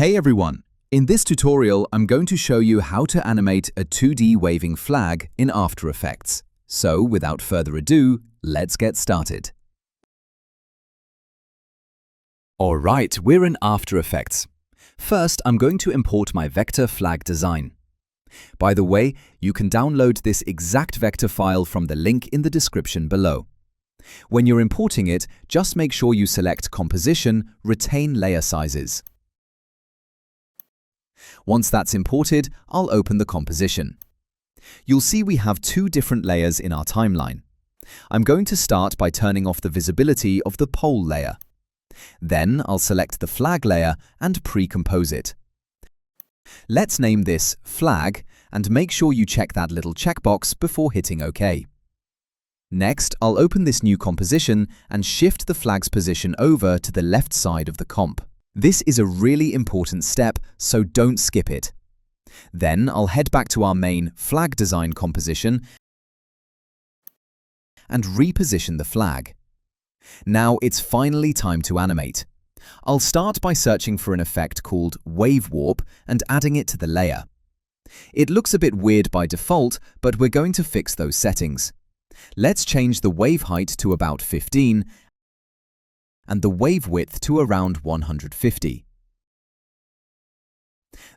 Hey everyone! In this tutorial, I'm going to show you how to animate a 2D waving flag in After Effects. So, without further ado, let's get started. Alright, we're in After Effects. First, I'm going to import my vector flag design. By the way, you can download this exact vector file from the link in the description below. When you're importing it, just make sure you select Composition, Retain Layer Sizes. Once that's imported, I'll open the composition. You'll see we have two different layers in our timeline. I'm going to start by turning off the visibility of the pole layer. Then I'll select the flag layer and pre-compose it. Let's name this Flag and make sure you check that little checkbox before hitting OK. Next, I'll open this new composition and shift the flag's position over to the left side of the comp. This is a really important step, so don't skip it. Then I'll head back to our main flag design composition and reposition the flag. Now it's finally time to animate. I'll start by searching for an effect called Wave Warp and adding it to the layer. It looks a bit weird by default, but we're going to fix those settings. Let's change the wave height to about 15 and the wave width to around 150.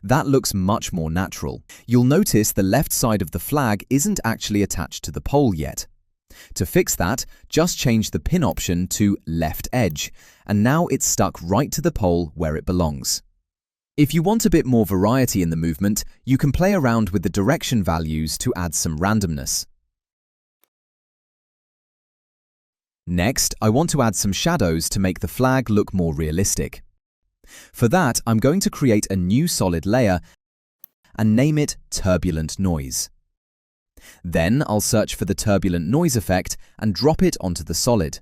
That looks much more natural. You'll notice the left side of the flag isn't actually attached to the pole yet. To fix that, just change the pin option to left edge, and now it's stuck right to the pole where it belongs. If you want a bit more variety in the movement, you can play around with the direction values to add some randomness. Next, I want to add some shadows to make the flag look more realistic. For that, I'm going to create a new solid layer and name it Turbulent Noise. Then I'll search for the turbulent noise effect and drop it onto the solid.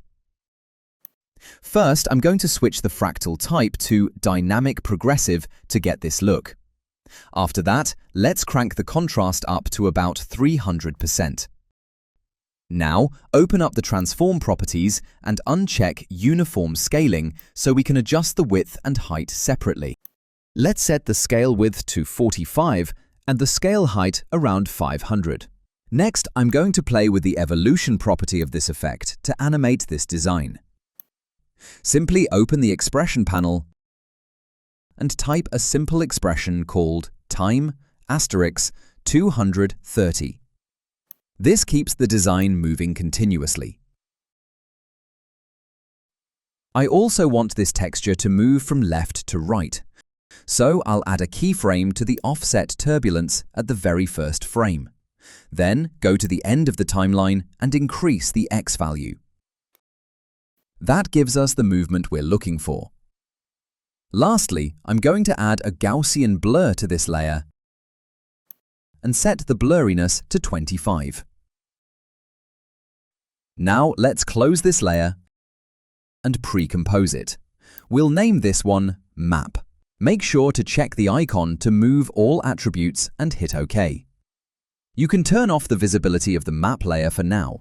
First, I'm going to switch the fractal type to Dynamic Progressive to get this look. After that, let's crank the contrast up to about 300%. Now, open up the transform properties and uncheck Uniform Scaling so we can adjust the width and height separately. Let's set the scale width to 45 and the scale height around 500. Next, I'm going to play with the evolution property of this effect to animate this design. Simply open the expression panel and type a simple expression called time * 230. This keeps the design moving continuously. I also want this texture to move from left to right, so I'll add a keyframe to the offset turbulence at the very first frame. Then go to the end of the timeline and increase the X value. That gives us the movement we're looking for. Lastly, I'm going to add a Gaussian blur to this layer and set the blurriness to 25. Now let's close this layer and pre-compose it. We'll name this one Map. Make sure to check the icon to move all attributes and hit OK. You can turn off the visibility of the map layer for now.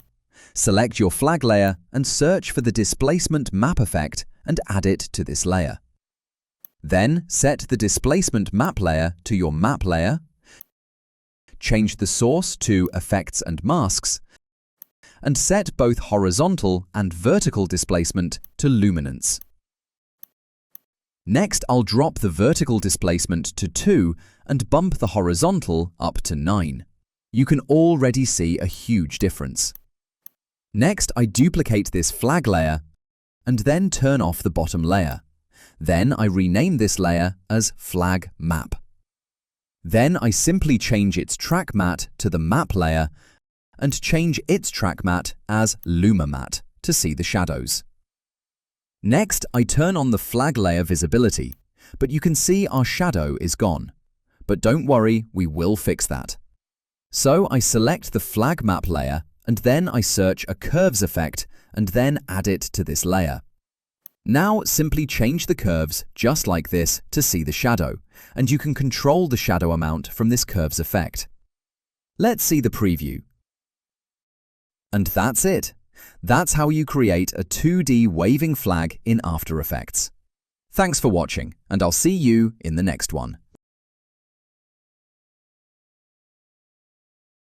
Select your flag layer and search for the displacement map effect and add it to this layer. Then set the displacement map layer to your map layer, change the source to Effects and Masks, and set both horizontal and vertical displacement to luminance. Next, I'll drop the vertical displacement to 2 and bump the horizontal up to 9. You can already see a huge difference. Next, I duplicate this flag layer and then turn off the bottom layer. Then I rename this layer as Flag Map. Then I simply change its track matte to the map layer and change its track matte as Luma Matte to see the shadows. Next, I turn on the flag layer visibility, but you can see our shadow is gone. But don't worry, we will fix that. So I select the flag map layer and then I search a curves effect and then add it to this layer. Now simply change the curves just like this to see the shadow, and you can control the shadow amount from this curves effect. Let's see the preview. And that's it. That's how you create a 2D waving flag in After Effects. Thanks for watching, and I'll see you in the next one.